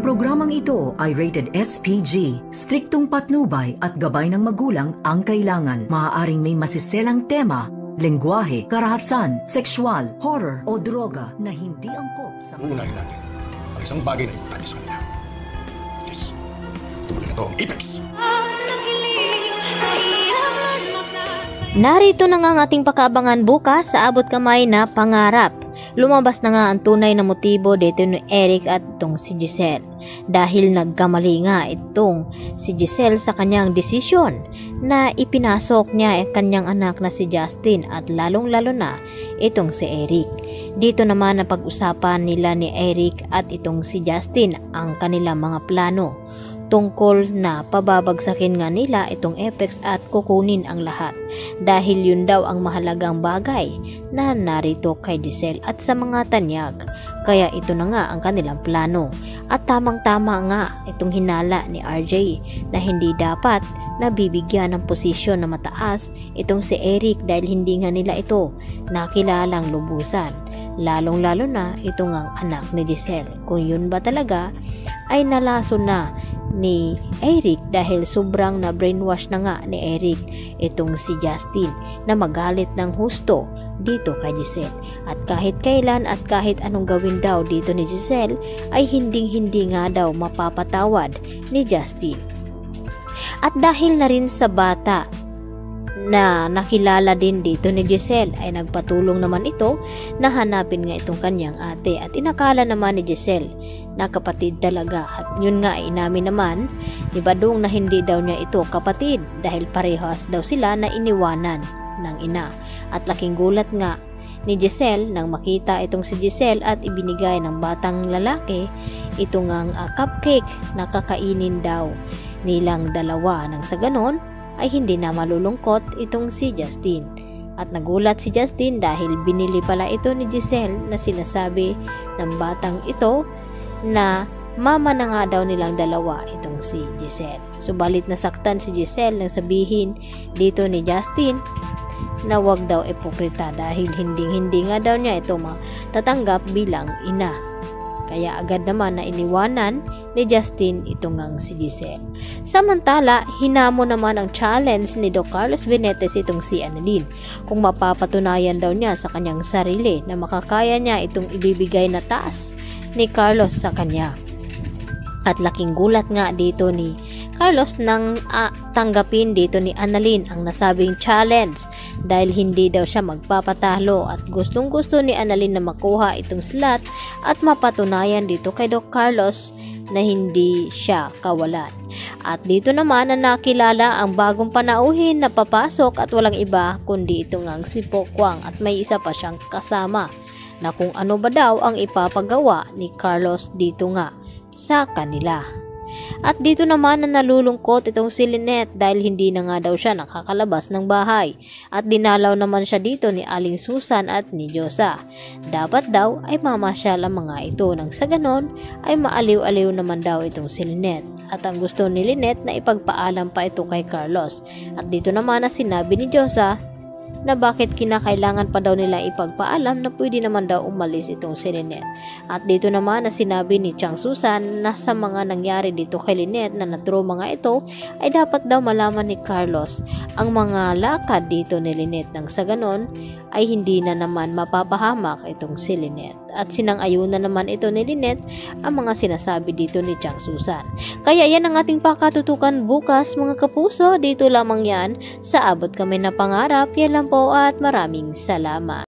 Ang programang ito ay rated SPG. Striktong patnubay at gabay ng magulang ang kailangan. Maaaring may masiselang tema, lengguwahe, karahasan, sexual, horror o droga na hindi angkop sa... Uunahin natin ang isang bagay na importante sa kanila. Yes. Tuloy na to ang Apex. Narito na nga ang ating pakabangan bukas sa abot kamay na pangarap. Lumabas na nga ang tunay na motibo dito ni Eric at itong si Giselle. Dahil nagkamali nga itong si Giselle sa kanyang desisyon na ipinasok niya ang kanyang anak na si Justin at lalong-lalo na itong si Eric. Dito naman na pag-usapan nila ni Eric at itong si Justin ang kanilang mga plano tungkol na pababagsakin nga nila itong Apex at kukunin ang lahat dahil yun daw ang mahalagang bagay na narito kay Giselle at sa mga tanyag. Kaya ito na nga ang kanilang plano at tamang-tama nga itong hinala ni RJ na hindi dapat nabibigyan ng posisyon na mataas itong si Eric dahil hindi nga nila ito nakilalang lubusan, lalong-lalo na ito ngang anak ni Giselle. Kung yun ba talaga ay nalaso na ni Eric dahil sobrang na brainwash na nga ni Eric itong si Justin na magalit ng husto dito kay Giselle at kahit kailan at kahit anong gawin daw dito ni Giselle ay hindi nga daw mapapatawad ni Justin. At dahil na rin sa bata na nakilala din dito ni Giselle ay nagpatulong naman ito na hanapin nga itong kanyang ate at inakala naman ni Giselle na kapatid talaga at yun nga ay inamin naman ni Badong na hindi daw niya ito kapatid dahil parehas daw sila na iniwanan ng ina at laking gulat nga ni Giselle nang makita itong si Giselle at ibinigay ng batang lalaki ito ngang cupcake na kakainin daw nilang dalawa nang sa ganon ay hindi na malulungkot itong si Justin. At nagulat si Justin dahil binili pala ito ni Giselle na sinasabi ng batang ito na mama na nga daw nilang dalawa itong si Giselle. Subalit nasaktan si Giselle nang sabihin dito ni Justin na wag daw ipokrita dahil hindi nga daw niya ito matatanggap bilang ina. Kaya agad naman na iniwanan ni Justin itong si Giselle. Samantala, hinamo naman ang challenge ni Doc Carlos Benetes itong si Annalyn kung mapapatunayan daw niya sa kanyang sarili na makakaya niya itong ibibigay na taas ni Carlos sa kanya. At laking gulat nga dito ni Carlos nang tanggapin dito ni Annalyn ang nasabing challenge dahil hindi daw siya magpapatalo at gustong-gusto ni Annalyn na makuha itong slot at mapatunayan dito kay Doc Carlos na hindi siya kawalan. At dito naman na nakilala ang bagong panauhin na papasok at walang iba kundi ito ngang si Pokwang at may isa pa siyang kasama na kung ano ba daw ang ipapagawa ni Carlos dito nga sa kanila. At dito naman na nalulungkot itong si Lynette dahil hindi na nga daw siya nakakalabas ng bahay at dinalaw naman siya dito ni Aling Susan at ni Diyosa. Dapat daw ay mamasyal ang mga ito nang sa ganon ay maaliw-aliw naman daw itong si Lynette at ang gusto ni Lynette na ipagpaalam pa ito kay Carlos. At dito naman na sinabi ni Diyosa na bakit kinakailangan pa daw nila ipagpaalam na pwede naman daw umalis itong si Lynette. At dito naman na sinabi ni Chang Susan na sa mga nangyari dito kay Lynette na natroma nga ito ay dapat daw malaman ni Carlos ang mga lakad dito ni Lynette nang sa ganon ay hindi na naman mapapahamak itong si Lynette. At sinang-ayun na naman ito ni Lynette ang mga sinasabi dito ni Chang Susan. Kaya yan ang ating pakatutukan bukas mga kapuso. Dito lamang yan sa abot kami na pangarap. Yan lang po at maraming salamat.